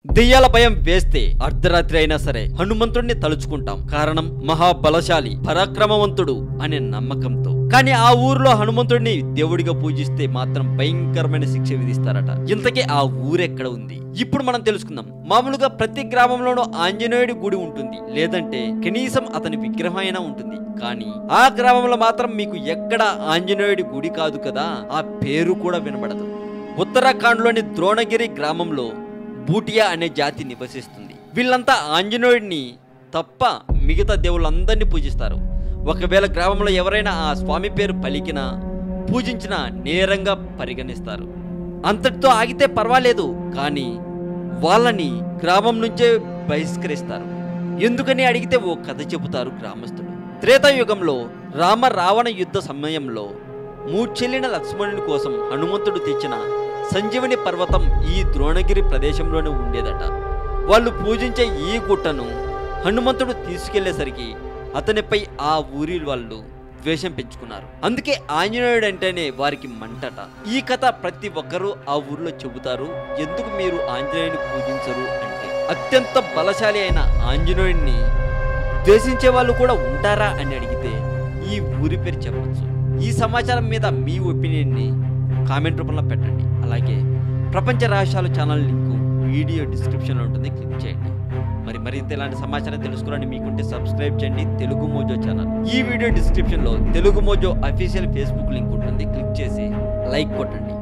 దెయ్యాల భయం వేస్తే అర్ధరాత్రి అయినా సరే హనుమంతుడిని తలుచుకుంటాం. కారణం మహాబలశాలి, పరాక్రమవంతుడు అనే నమ్మకంతో. కానీ ఆ ఊర్లో హనుమంతుడిని దేవుడిగా పూజిస్తే మాత్రం భయంకరమైన శిక్ష విధిస్తారట. ఇంతకీ ఆ ఊరెక్కడ ఉంది ఇప్పుడు మనం తెలుసుకుందాం. మామూలుగా ప్రతి గ్రామంలోనూ ఆంజనేయుడి గుడి ఉంటుంది, లేదంటే కనీసం అతని విగ్రహం అయినా ఉంటుంది. కానీ ఆ గ్రామంలో మాత్రం మీకు ఎక్కడ ఆంజనేయుడి గుడి కాదు కదా, ఆ పేరు కూడా వినబడదు. ఉత్తరాఖండ్లోని ద్రోణగిరి గ్రామంలో బూటియా అనే జాతి నివసిస్తుంది. వీళ్ళంతా ఆంజనేయుడిని తప్ప మిగతా దేవుళ్ళందరినీ పూజిస్తారు. ఒకవేళ గ్రామంలో ఎవరైనా ఆ స్వామి పేరు పలికినా పూజించినా నేరంగా పరిగణిస్తారు. అంతటితో ఆగితే పర్వాలేదు, కానీ వాళ్ళని గ్రామం నుంచే బహిష్కరిస్తారు. ఎందుకని అడిగితే ఓ కథ చెబుతారు గ్రామస్తులు. త్రేతాయుగంలో రామ రావణ యుద్ధ సమయంలో మూర్చెల్లిన లక్ష్మణుని కోసం హనుమంతుడు తెచ్చిన సంజీవని పర్వతం ఈ ద్రోణగిరి ప్రదేశంలోనే ఉండేదట. వాళ్ళు పూజించే ఈ గుట్టను హనుమంతుడు తీసుకెళ్లేసరికి అతనిపై ఆ ఊరి వాళ్ళు ద్వేషం పెంచుకున్నారు. అందుకే ఆంజనేయుడు అంటేనే వారికి మంటట. ఈ కథ ప్రతి ఒక్కరూ ఆ ఊరిలో చెబుతారు. ఎందుకు మీరు ఆంజనేయుని పూజించరు అంటే, అత్యంత బలశాలి అయిన ఆంజనేయుడిని ద్వేషించే వాళ్ళు కూడా ఉంటారా అని అడిగితే ఈ ఊరి పేరు చెప్పచ్చు. ఈ సమాచారం మీద మీ ఒపీనియన్ని కామెంట్ రూపంలో పెట్టండి. అలాగే ప్రపంచ రహస్యాలు ఛానల్ లింకు వీడియో డిస్క్రిప్షన్లో ఉంటుంది, క్లిక్ చేయండి. మరింత ఇలాంటి సమాచారం తెలుసుకోవాలని మీకుంటే సబ్స్క్రైబ్ చేయండి తెలుగు మోజో ఛానల్. ఈ వీడియో డిస్క్రిప్షన్లో Telugu Mojo official Facebook link ఉంటుంది, క్లిక్ చేసి లైక్ కొట్టండి.